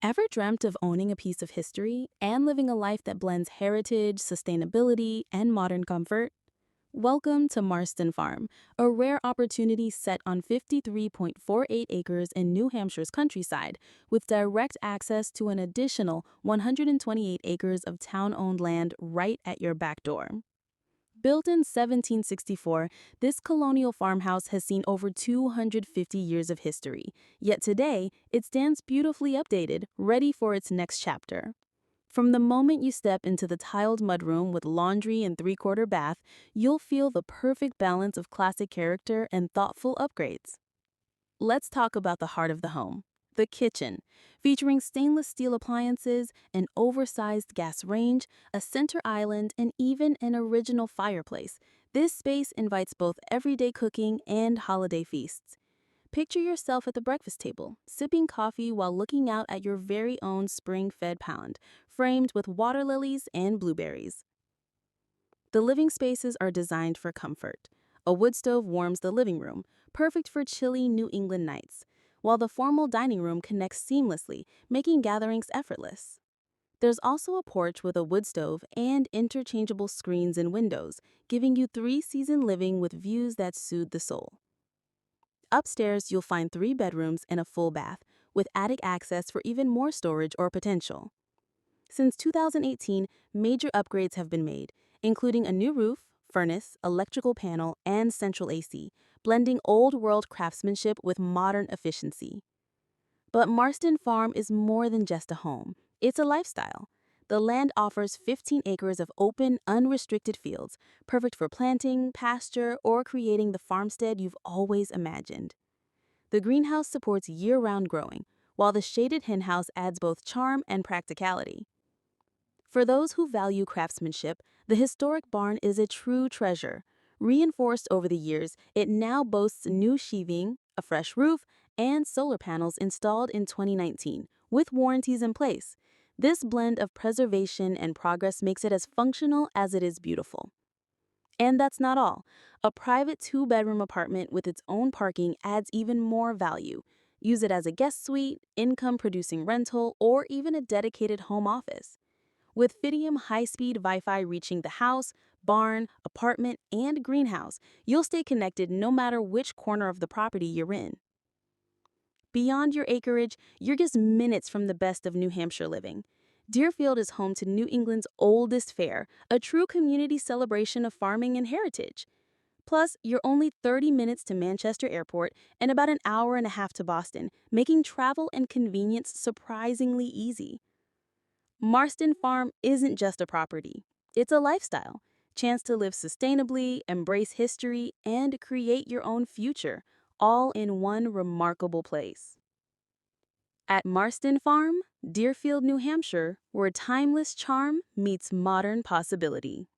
Ever dreamt of owning a piece of history and living a life that blends heritage, sustainability, and modern comfort? Welcome to Marston Farm, a rare opportunity set on 53.48 acres in New Hampshire's countryside, with direct access to an additional 128 acres of town-owned land right at your back door. Built in 1764, this colonial farmhouse has seen over 250 years of history, yet today it stands beautifully updated, ready for its next chapter. From the moment you step into the tiled mudroom with laundry and three-quarter bath, you'll feel the perfect balance of classic character and thoughtful upgrades. Let's talk about the heart of the home, the kitchen, featuring stainless steel appliances, an oversized gas range, a center island, and even an original fireplace. This space invites both everyday cooking and holiday feasts. Picture yourself at the breakfast table, sipping coffee while looking out at your very own spring-fed pond, framed with water lilies and blueberries. The living spaces are designed for comfort. A wood stove warms the living room, perfect for chilly New England nights, while the formal dining room connects seamlessly, making gatherings effortless. There's also a porch with a wood stove and interchangeable screens and windows, giving you three-season living with views that soothe the soul. Upstairs, you'll find 3 bedrooms and a full bath, with attic access for even more storage or potential. Since 2018, major upgrades have been made, including a new roof, furnace, electrical panel, and central AC, blending old-world craftsmanship with modern efficiency. But Marston Farm is more than just a home. It's a lifestyle. The land offers 15 acres of open, unrestricted fields, perfect for planting, pasture, or creating the farmstead you've always imagined. The greenhouse supports year-round growing, while the shaded henhouse adds both charm and practicality. For those who value craftsmanship, the historic barn is a true treasure. Reinforced over the years, it now boasts new sheathing, a fresh roof, and solar panels installed in 2019, with warranties in place. This blend of preservation and progress makes it as functional as it is beautiful. And that's not all. A private 2-bedroom apartment with its own parking adds even more value. Use it as a guest suite, income-producing rental, or even a dedicated home office. With Fidium high-speed Wi-Fi reaching the house, barn, apartment, and greenhouse, you'll stay connected no matter which corner of the property you're in. Beyond your acreage, you're just minutes from the best of New Hampshire living. Deerfield is home to New England's oldest fair, a true community celebration of farming and heritage. Plus, you're only 30 minutes to Manchester Airport and about an hour and a half to Boston, making travel and convenience surprisingly easy. Marston Farm isn't just a property. It's a lifestyle. Chance to live sustainably, embrace history, and create your own future, all in one remarkable place. At Marston Farm, Deerfield, New Hampshire, where timeless charm meets modern possibility.